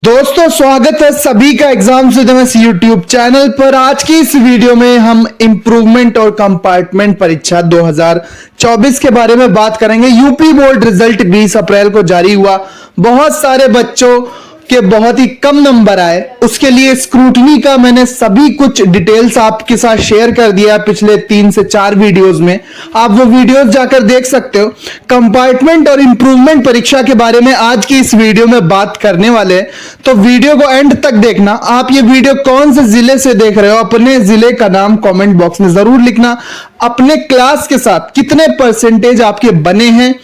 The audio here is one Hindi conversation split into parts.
दोस्तों स्वागत है सभी का एग्जाम सुधमस यूट्यूब चैनल पर। आज की इस वीडियो में हम इंप्रूवमेंट और कंपार्टमेंट परीक्षा 2024 के बारे में बात करेंगे। यूपी बोर्ड रिजल्ट 20 अप्रैल को जारी हुआ। बहुत सारे बच्चों के बहुत ही कम नंबर आए, उसके लिए स्क्रूटनी का मैंने सभी कुछ डिटेल्स आपके साथ शेयर कर दिया पिछले 3 से 4 वीडियोस में। आप वो वीडियोस जाकर देख सकते हो। कंपार्टमेंट और इंप्रूवमेंट परीक्षा के बारे में आज की इस वीडियो में बात करने वाले हैं, तो वीडियो को एंड तक देखना। आप ये वीडियो कौन से जिले से देख रहे हो, अपने जिले का नाम कॉमेंट बॉक्स में जरूर लिखना। अपने क्लास के साथ कितने परसेंटेज आपके बने हैं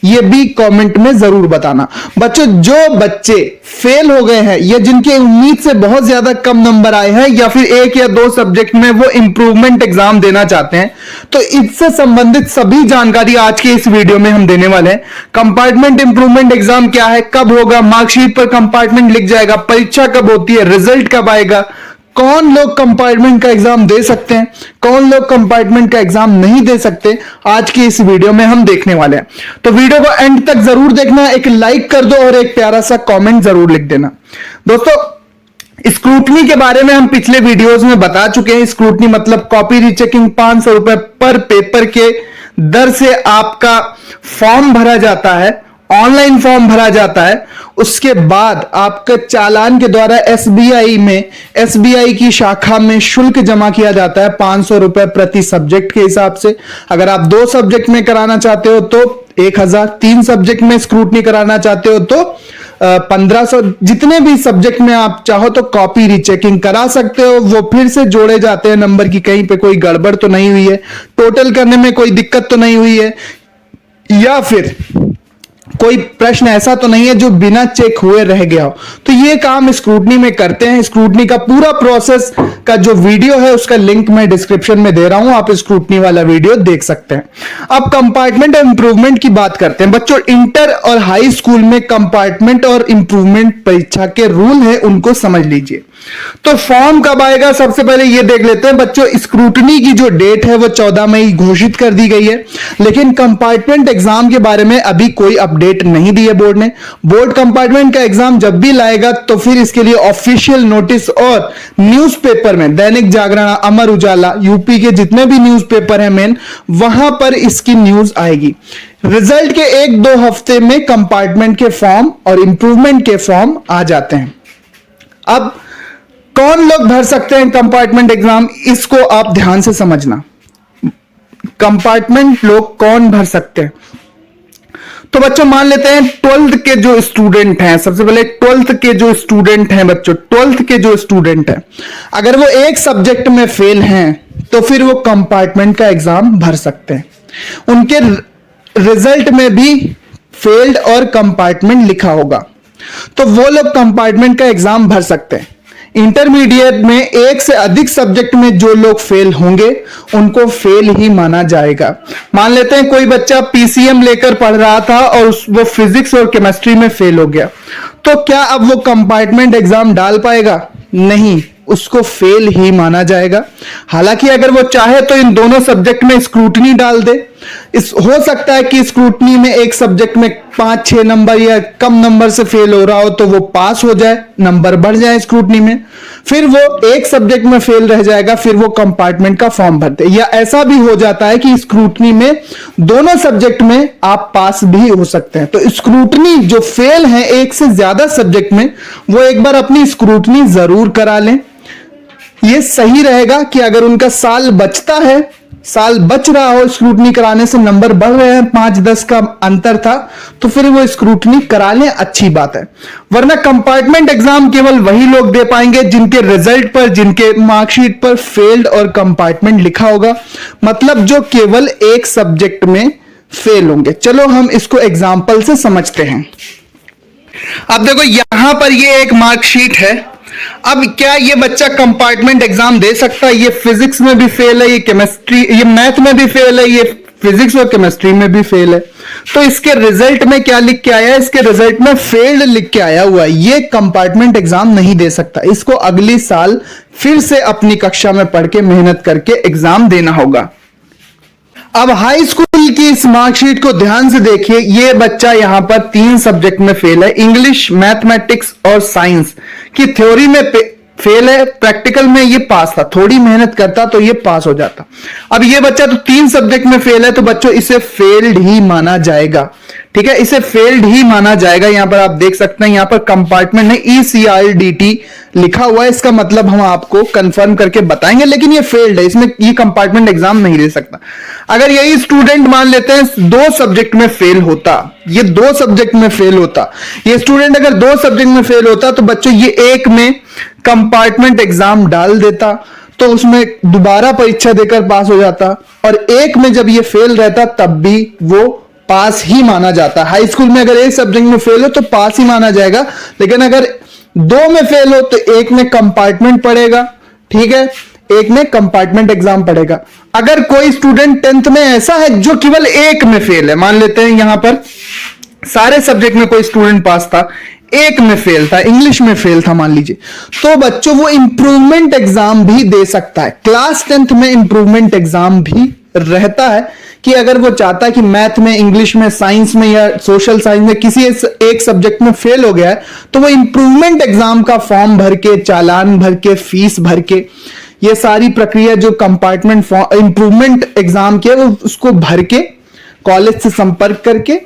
ये भी कमेंट में जरूर बताना। बच्चों, जो बच्चे फेल हो गए हैं या जिनके उम्मीद से बहुत ज्यादा कम नंबर आए हैं या फिर 1 या 2 सब्जेक्ट में वो इंप्रूवमेंट एग्जाम देना चाहते हैं, तो इससे संबंधित सभी जानकारी आज के इस वीडियो में हम देने वाले हैं। कंपार्टमेंट इंप्रूवमेंट एग्जाम क्या है, कब होगा, मार्कशीट पर कंपार्टमेंट लिख जाएगा, परीक्षा कब होती है, रिजल्ट कब आएगा, कौन लोग कंपार्टमेंट का एग्जाम दे सकते हैं, कौन लोग कंपार्टमेंट का एग्जाम नहीं दे सकते, आज की इस वीडियो में हम देखने वाले हैं। तो वीडियो को एंड तक जरूर देखना, एक लाइक कर दो और एक प्यारा सा कमेंट जरूर लिख देना। दोस्तों, स्क्रूटनी के बारे में हम पिछले वीडियोस में बता चुके हैं। स्क्रूटनी मतलब कॉपी रीचेकिंग, 500 रुपए पर पेपर के दर से आपका फॉर्म भरा जाता है, ऑनलाइन फॉर्म भरा जाता है। उसके बाद आपका चालान के द्वारा एसबीआई की शाखा में शुल्क जमा किया जाता है 500 रुपए प्रति सब्जेक्ट के हिसाब से। अगर आप 2 सब्जेक्ट में कराना चाहते हो तो 1000, 3 सब्जेक्ट में स्क्रूटनी कराना चाहते हो तो 1500। जितने भी सब्जेक्ट में आप चाहो तो कॉपी रीचेकिंग करा सकते हो। वो फिर से जोड़े जाते हैं नंबर की, कहीं पे कोई गड़बड़ तो नहीं हुई है, टोटल करने में कोई दिक्कत तो नहीं हुई है, या फिर कोई प्रश्न ऐसा तो नहीं है जो बिना चेक हुए रह गया हो। तो ये काम स्क्रूटनी में करते हैं। स्क्रूटनी का पूरा प्रोसेस का जो वीडियो है उसका लिंक मैं डिस्क्रिप्शन में दे रहा हूं, आप स्क्रूटनी वाला वीडियो देख सकते हैं। अब कंपार्टमेंट और इंप्रूवमेंट की बात करते हैं। बच्चों, इंटर और हाई स्कूल में कंपार्टमेंट और इंप्रूवमेंट परीक्षा के रूल है, उनको समझ लीजिए। तो फॉर्म कब आएगा, सबसे पहले ये देख लेते हैं। बच्चों, स्क्रूटनी की जो डेट है वो 14 मई घोषित कर दी गई है, लेकिन कंपार्टमेंट एग्जाम के बारे में अभी कोई अपडेट नहीं दी है बोर्ड ने। बोर्ड कंपार्टमेंट का एग्जाम जब भी लाएगा तो फिर इसके लिए ऑफिशियल नोटिस और न्यूज़पेपर में, दैनिक जागरण, अमर उजाला, यूपी के जितने भी न्यूज़पेपर हैं मेन, वहां पर इसकी न्यूज आएगी। रिजल्ट के 1-2 हफ्ते में कंपार्टमेंट के फॉर्म और इंप्रूवमेंट के फॉर्म आ जाते हैं। अब कौन लोग भर सकते हैं कंपार्टमेंट एग्जाम, इसको आप ध्यान से समझना। कंपार्टमेंट लोग कौन भर सकते हैं, तो बच्चों मान लेते हैं 12th के जो स्टूडेंट हैं। सबसे पहले 12th के जो स्टूडेंट हैं बच्चों, 12th के जो स्टूडेंट हैं, अगर वो एक सब्जेक्ट में फेल हैं तो फिर वो कंपार्टमेंट का एग्जाम भर सकते हैं। उनके रिजल्ट में भी फेल्ड और कंपार्टमेंट लिखा होगा, तो वो लोग कंपार्टमेंट का एग्जाम भर सकते हैं। इंटरमीडिएट में 1 से अधिक सब्जेक्ट में जो लोग फेल होंगे उनको फेल ही माना जाएगा। मान लेते हैं कोई बच्चा पीसीएम लेकर पढ़ रहा था और वो फिजिक्स और केमिस्ट्री में फेल हो गया, तो क्या अब वो कंपार्टमेंट एग्जाम डाल पाएगा? नहीं, उसको फेल ही माना जाएगा। हालांकि अगर वो चाहे तो इन दोनों सब्जेक्ट में स्क्रूटनी डाल दे। हो सकता है कि स्क्रूटनी में एक सब्जेक्ट में 5-6 नंबर या कम नंबर से फेल हो रहा हो तो वो पास हो जाए, नंबर बढ़ जाए स्क्रूटनी में, फिर वो एक सब्जेक्ट में फेल रह जाएगा, फिर वो कंपार्टमेंट का फॉर्म भरते। या ऐसा भी हो जाता है कि स्क्रूटनी में दोनों सब्जेक्ट में आप पास भी हो सकते हैं। तो स्क्रूटनी जो फेल है 1 से ज्यादा सब्जेक्ट में, वो एक बार अपनी स्क्रूटनी जरूर करा लें। ये सही रहेगा कि अगर उनका साल बचता है, साल बच रहा हो, स्क्रूटनी कराने से नंबर बढ़ रहे हैं, 5-10 का अंतर था, तो फिर वो स्क्रूटनी करा लें, अच्छी बात है। वरना कंपार्टमेंट एग्जाम केवल वही लोग दे पाएंगे जिनके रिजल्ट पर, जिनके मार्कशीट पर फेल्ड और कंपार्टमेंट लिखा होगा, मतलब जो केवल एक सब्जेक्ट में फेल होंगे। चलो हम इसको एग्जाम्पल से समझते हैं। अब देखो यहां पर ये एक मार्कशीट है। अब क्या ये बच्चा कंपार्टमेंट एग्जाम दे सकता है? ये फिजिक्स में भी फेल है, ये केमिस्ट्री, ये मैथ में भी फेल है, ये फिजिक्स और केमिस्ट्री में भी फेल है। तो इसके रिजल्ट में क्या लिख के आया है? इसके रिजल्ट में फेल्ड लिख के आया हुआ है। ये कंपार्टमेंट एग्जाम नहीं दे सकता, इसको अगली साल फिर से अपनी कक्षा में पढ़ के मेहनत करके एग्जाम देना होगा। अब हाई स्कूल की इस मार्कशीट को ध्यान से देखिए। ये बच्चा यहाँ पर 3 सब्जेक्ट में फेल है, इंग्लिश, मैथमेटिक्स और साइंस की थ्योरी में फेल है, प्रैक्टिकल में ये पास था। थोड़ी मेहनत करता तो ये पास हो जाता। अब ये बच्चा तो 3 सब्जेक्ट में फेल है, तो बच्चों इसे फेल्ड ही माना जाएगा। ठीक है, इसे फेल्ड ही माना जाएगा। यहां पर आप देख सकते हैं, यहां पर कंपार्टमेंट में ECRDT लिखा हुआ है, इसका मतलब हम आपको कंफर्म करके बताएंगे, लेकिन ये फेल्ड है, इसमें ये कंपार्टमेंट एग्जाम नहीं ले सकता। अगर यही स्टूडेंट मान लेते हैं 2 सब्जेक्ट में फेल होता, ये 2 सब्जेक्ट में फेल होता, ये स्टूडेंट अगर 2 सब्जेक्ट में फेल होता, तो बच्चों ये एक में कंपार्टमेंट एग्जाम डाल देता, तो उसमें दोबारा परीक्षा देकर पास हो जाता, और एक में जब ये फेल रहता तब भी वो पास ही माना जाता। हाई स्कूल में अगर एक सब्जेक्ट में फेल हो तो पास ही माना जाएगा, लेकिन अगर 2 में फेल हो तो एक में कंपार्टमेंट पड़ेगा। ठीक है, एक में कंपार्टमेंट एग्जाम पड़ेगा। अगर कोई स्टूडेंट 10th में ऐसा है जो केवल एक में फेल है, मान लेते हैं यहां पर सारे सब्जेक्ट में कोई स्टूडेंट पास था, एक में फेल था, इंग्लिश में फेल था मान लीजिए, तो बच्चों वो इंप्रूवमेंट एग्जाम भी दे सकता है। क्लास 10th में इंप्रूवमेंट एग्जाम भी रहता है कि अगर वो चाहता है कि मैथ में, इंग्लिश में, साइंस में या सोशल साइंस में किसी एक सब्जेक्ट में फेल हो गया है, तो वो इंप्रूवमेंट एग्जाम का फॉर्म भर के, चालान भर के, फीस भर के, ये सारी प्रक्रिया जो कंपार्टमेंट इंप्रूवमेंट एग्जाम की है, वो उसको भर के कॉलेज से संपर्क करके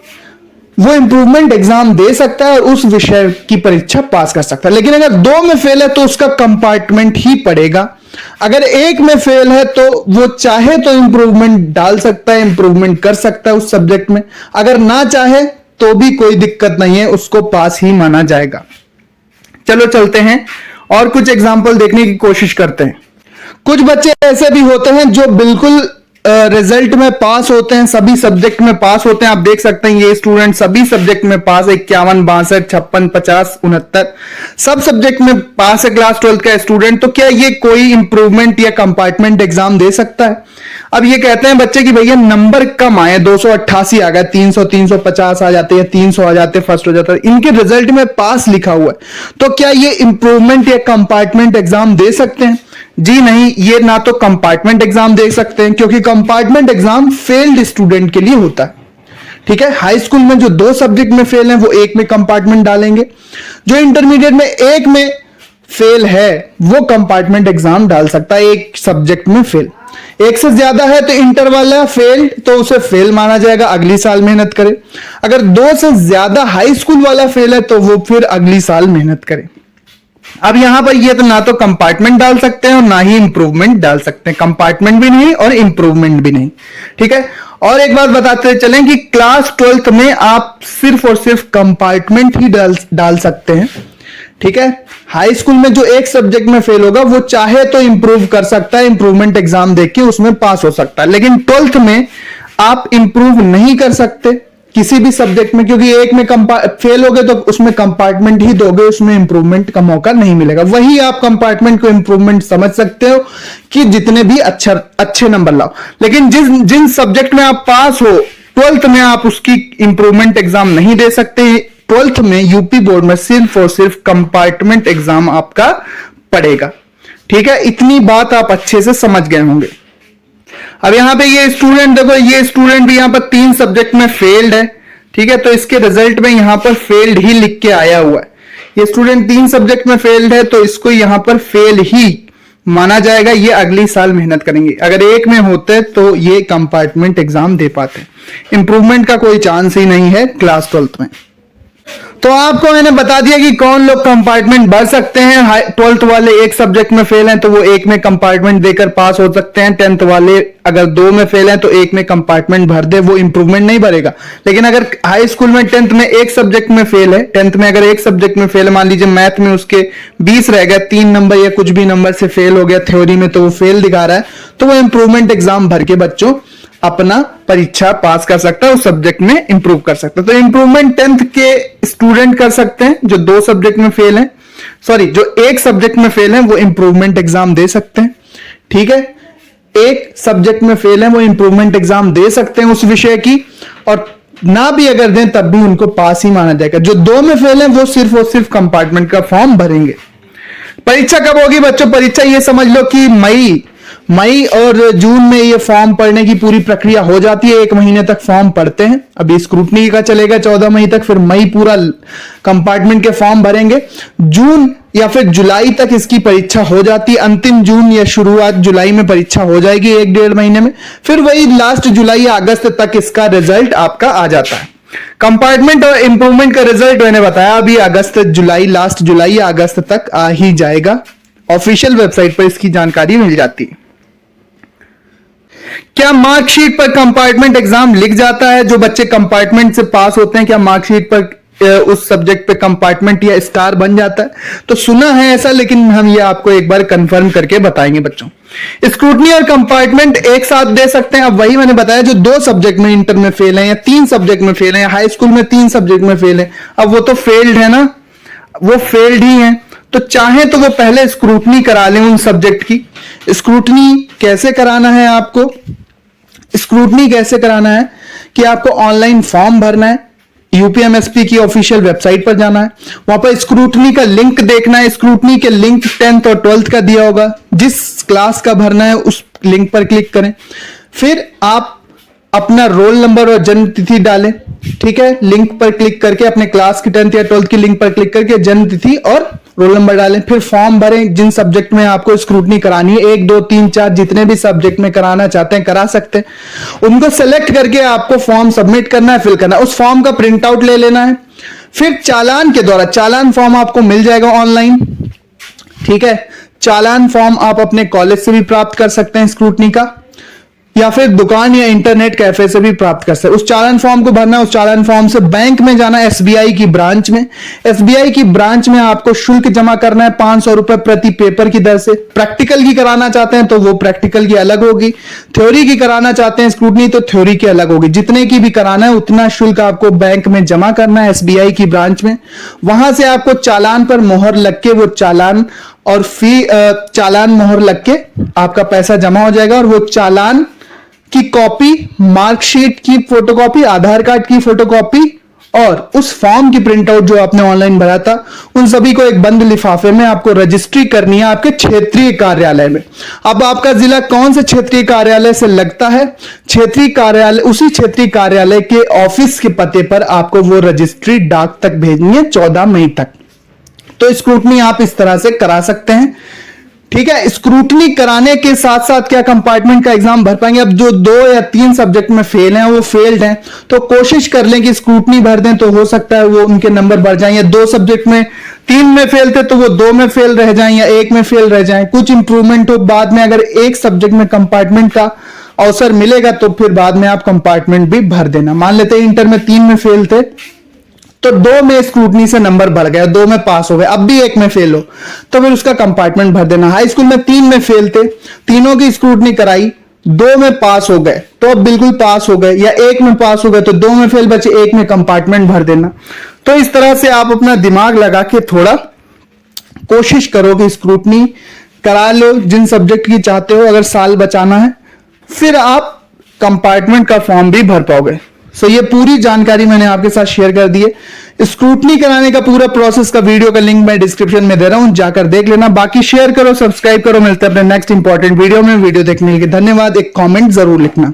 वो इंप्रूवमेंट एग्जाम दे सकता है और उस विषय की परीक्षा पास कर सकता है। लेकिन अगर 2 में फेल है तो उसका कंपार्टमेंट ही पड़ेगा। अगर एक में फेल है तो वो चाहे तो इंप्रूवमेंट डाल सकता है, इंप्रूवमेंट कर सकता है उस सब्जेक्ट में। अगर ना चाहे तो भी कोई दिक्कत नहीं है, उसको पास ही माना जाएगा। चलो चलते हैं और कुछ एग्जाम्पल देखने की कोशिश करते हैं। कुछ बच्चे ऐसे भी होते हैं जो बिल्कुल रिजल्ट में पास होते हैं, सभी सब्जेक्ट में पास होते हैं। आप देख सकते हैं ये स्टूडेंट सभी सब्जेक्ट में पास, 51, 62, 56, 50, 69 सब सब्जेक्ट में पास है, क्लास 12 का स्टूडेंट। तो क्या ये कोई इंप्रूवमेंट या कंपार्टमेंट एग्जाम दे सकता है? अब ये कहते हैं बच्चे की भैया नंबर कम आए, 288 आ गया, 300, 350 आ जाते हैं, 300 आ जाते, फर्स्ट हो जाता है, इनके रिजल्ट में पास लिखा हुआ है, तो क्या ये इंप्रूवमेंट या कंपार्टमेंट एग्जाम दे सकते हैं? जी नहीं, ये ना तो कंपार्टमेंट एग्जाम दे सकते हैं, क्योंकि कंपार्टमेंट एग्जाम फेल्ड स्टूडेंट के लिए होता है। ठीक है, हाई स्कूल में जो 2 सब्जेक्ट में फेल हैं वो एक में कंपार्टमेंट डालेंगे, जो इंटरमीडिएट में एक में फेल है वो कंपार्टमेंट एग्जाम डाल सकता है, एक सब्जेक्ट में फेल। एक से ज्यादा है तो इंटर वाला फेल, तो उसे फेल माना जाएगा, अगली साल मेहनत करे। अगर 2 से ज्यादा हाई स्कूल वाला फेल है तो वो फिर अगली साल मेहनत करे। अब यहां पर ये तो ना तो कंपार्टमेंट डाल सकते हैं और ना ही इंप्रूवमेंट डाल सकते हैं, कंपार्टमेंट भी नहीं और इंप्रूवमेंट भी नहीं। ठीक है, और एक बात बताते चलें कि क्लास 12th में आप सिर्फ और सिर्फ कंपार्टमेंट ही डाल सकते हैं। ठीक है, हाई स्कूल में जो एक सब्जेक्ट में फेल होगा वो चाहे तो इंप्रूव कर सकता है, इंप्रूवमेंट एग्जाम देके उसमें पास हो सकता है, लेकिन 12th में आप इंप्रूव नहीं कर सकते किसी भी सब्जेक्ट में, क्योंकि एक में फेल हो गए तो उसमें कंपार्टमेंट ही दोगे, उसमें इंप्रूवमेंट का मौका नहीं मिलेगा। वही आप कंपार्टमेंट को इंप्रूवमेंट समझ सकते हो कि जितने भी अच्छे नंबर लाओ, लेकिन जिन सब्जेक्ट में आप पास हो 12th में आप उसकी इंप्रूवमेंट एग्जाम नहीं दे सकते। 12th में यूपी बोर्ड में सिर्फ और सिर्फ कंपार्टमेंट एग्जाम आपका पड़ेगा। ठीक है, इतनी बात आप अच्छे से समझ गए होंगे। अब यहां पे ये स्टूडेंट देखो, ये स्टूडेंट भी यहां पर 3 सब्जेक्ट में फेल्ड है। ठीक है, तो इसके रिजल्ट में यहां पर फेल्ड ही लिख के आया हुआ है। ये स्टूडेंट 3 सब्जेक्ट में फेल्ड है तो इसको यहां पर फेल ही माना जाएगा, ये अगली साल मेहनत करेंगे। अगर एक में होते तो ये कंपार्टमेंट एग्जाम दे पाते, इंप्रूवमेंट का कोई चांस ही नहीं है क्लास 12th में। तो आपको मैंने बता दिया कि कौन लोग कंपार्टमेंट भर सकते हैं। 12th वाले एक सब्जेक्ट में फेल हैं तो वो एक में कंपार्टमेंट देकर पास हो सकते हैं। 10th वाले अगर 2 में फेल हैं तो एक में कंपार्टमेंट भर दे, वो इंप्रूवमेंट नहीं भरेगा। लेकिन अगर हाई स्कूल में 10th में एक सब्जेक्ट में फेल है, 10th में अगर एक सब्जेक्ट में फेल है, मान लीजिए मैथ में उसके 20 रह गया, 3 नंबर या कुछ भी नंबर से फेल हो गया थ्योरी में, तो वो फेल दिखा रहा है, तो वो इंप्रूवमेंट एग्जाम भर के बच्चों अपना परीक्षा पास कर सकता है, उस सब्जेक्ट में इंप्रूव कर सकता है। तो इंप्रूवमेंट 10th के स्टूडेंट कर सकते हैं जो 2 सब्जेक्ट में फेल हैं, सॉरी जो एक सब्जेक्ट में फेल हैं वो इंप्रूवमेंट एग्जाम दे सकते हैं। ठीक है, एक सब्जेक्ट में फेल है वो इंप्रूवमेंट एग्जाम दे सकते हैं उस विषय की, और ना भी अगर दें तब भी उनको पास ही माना जाएगा। जो 2 में फेल है वो सिर्फ और सिर्फ कंपार्टमेंट का फॉर्म भरेंगे। परीक्षा कब होगी बच्चों? परीक्षा ये समझ लो कि मई और जून में ये फॉर्म पढ़ने की पूरी प्रक्रिया हो जाती है, 1 महीने तक फॉर्म पढ़ते हैं। अभी स्क्रूटनी का चलेगा 14 मई तक, फिर मई पूरा कंपार्टमेंट के फॉर्म भरेंगे। जून या फिर जुलाई तक इसकी परीक्षा हो जाती है, अंतिम जून या शुरुआत जुलाई में परीक्षा हो जाएगी 1-1.5 महीने में। फिर वही लास्ट जुलाई या अगस्त तक इसका रिजल्ट आपका आ जाता है। कंपार्टमेंट और इंप्रूवमेंट का रिजल्ट मैंने बताया अभी अगस्त जुलाई, लास्ट जुलाई या अगस्त तक आ ही जाएगा। ऑफिशियल वेबसाइट पर इसकी जानकारी मिल जाती है। क्या मार्कशीट पर कंपार्टमेंट एग्जाम लिख जाता है? जो बच्चे कंपार्टमेंट से पास होते हैं, क्या मार्कशीट पर उस सब्जेक्ट पे कंपार्टमेंट या स्टार बन जाता है? तो सुना है ऐसा, लेकिन हम ये आपको एक बार कंफर्म करके बताएंगे बच्चों। स्क्रूटनी और कंपार्टमेंट एक साथ दे सकते हैं। अब वही मैंने बताया, जो 2 सब्जेक्ट में इंटर में फेल है या 3 सब्जेक्ट में फेल है, हाई स्कूल में 3 सब्जेक्ट में फेल है, अब वो तो फेल्ड है ना, वो फेल्ड ही है। तो चाहे तो वो पहले स्क्रूटनी करा लें उन सब्जेक्ट की। स्क्रूटनी कैसे कराना है आपको? स्क्रूटनी कैसे कराना है कि आपको ऑनलाइन फॉर्म भरना है, यूपीएमएसपी की ऑफिशियल वेबसाइट पर जाना है, वहां पर स्क्रूटनी का लिंक देखना है। स्क्रूटनी के लिंक 10th और 12th का दिया होगा, जिस क्लास का भरना है उस लिंक पर क्लिक करें। फिर आप अपना रोल नंबर और जन्म तिथि डालें, ठीक है। लिंक पर क्लिक करके अपने क्लास की 10th या 12th की लिंक पर क्लिक करके जन्म तिथि और रोल नंबर डालें। फिर फॉर्म भरें, जिन सब्जेक्ट में आपको स्क्रूटनी करानी है, 1, 2, 3, 4 जितने भी सब्जेक्ट में कराना चाहते हैं करा सकते हैं। उनको सेलेक्ट करके आपको फॉर्म सबमिट करना है, फिल करना है। उस फॉर्म का प्रिंट आउट ले लेना है। फिर चालान के द्वारा, चालान फॉर्म आपको मिल जाएगा ऑनलाइन, ठीक है। चालान फॉर्म आप अपने कॉलेज से भी प्राप्त कर सकते हैं स्क्रूटनी का, या फिर दुकान या इंटरनेट कैफे से भी प्राप्त कर सकते हैं। उस चालान फॉर्म को भरना है। उस चालान फॉर्म से बैंक में जाना, एसबीआई की ब्रांच में। एसबीआई की ब्रांच में आपको शुल्क जमा करना है 500 रुपए प्रति पेपर की दर से। प्रैक्टिकल की कराना चाहते हैं तो वो प्रैक्टिकल की अलग होगी, थ्योरी की कराना चाहते हैं स्क्रूटनी तो थ्योरी की अलग होगी। जितने की भी कराना है उतना शुल्क आपको बैंक में जमा करना है, एसबीआई की ब्रांच में। वहां से आपको चालान पर मोहर लग के वो चालान और फी चालान मोहर लग के आपका पैसा जमा हो जाएगा। और वो चालान की कॉपी, मार्कशीट की फोटोकॉपी, आधार कार्ड की फोटोकॉपी और उस फॉर्म की प्रिंट आउट जो आपने ऑनलाइन भरा था, उन सभी को एक बंद लिफाफे में आपको रजिस्ट्री करनी है आपके क्षेत्रीय कार्यालय में। अब आपका जिला कौन से क्षेत्रीय कार्यालय से लगता है, क्षेत्रीय कार्यालय, उसी क्षेत्रीय कार्यालय के ऑफिस के पते पर आपको वो रजिस्ट्री डाक तक भेजनी है 14 मई तक। तो स्क्रूटनी आप इस तरह से करा सकते हैं, ठीक है। स्क्रूटनी कराने के साथ साथ क्या कंपार्टमेंट का एग्जाम भर पाएंगे? अब जो 2 या 3 सब्जेक्ट में फेल हैं, वो फेल्ड हैं, तो कोशिश कर लें कि स्क्रूटनी भर दें, तो हो सकता है वो उनके नंबर बढ़ जाएं। या 2 सब्जेक्ट में 3 में फेल थे तो वो 2 में फेल रह जाएं या 1 में फेल रह जाएं। कुछ इंप्रूवमेंट हो बाद में, अगर एक सब्जेक्ट में कंपार्टमेंट का अवसर मिलेगा तो फिर बाद में आप कंपार्टमेंट भी भर देना। मान लेते हैं इंटर में 3 में फेल थे तो 2 में स्क्रूटनी से नंबर बढ़ गया, 2 में पास हो गए, अब भी 1 में फेल हो तो फिर उसका कंपार्टमेंट भर देना। हाई स्कूल में 3 में फेल थे, तीनों की स्क्रूटनी कराई, 2 में पास हो गए तो अब बिल्कुल पास हो गए, या 1 में पास हो गए तो 2 में फेल बचे, 1 में कंपार्टमेंट भर देना। तो इस तरह से आप अपना दिमाग लगा के थोड़ा कोशिश करो कि स्क्रूटनी करा लो जिन सब्जेक्ट की चाहते हो। अगर साल बचाना है फिर आप कंपार्टमेंट का फॉर्म भी भर पाओगे। सो ये पूरी जानकारी मैंने आपके साथ शेयर कर दी है। स्क्रूटनी कराने का पूरा प्रोसेस का वीडियो का लिंक मैं डिस्क्रिप्शन में दे रहा हूं, जाकर देख लेना। बाकी शेयर करो, सब्सक्राइब करो। मिलते हैं अपने नेक्स्ट इंपॉर्टेंट वीडियो में। वीडियो देखने के लिए धन्यवाद। एक कमेंट जरूर लिखना।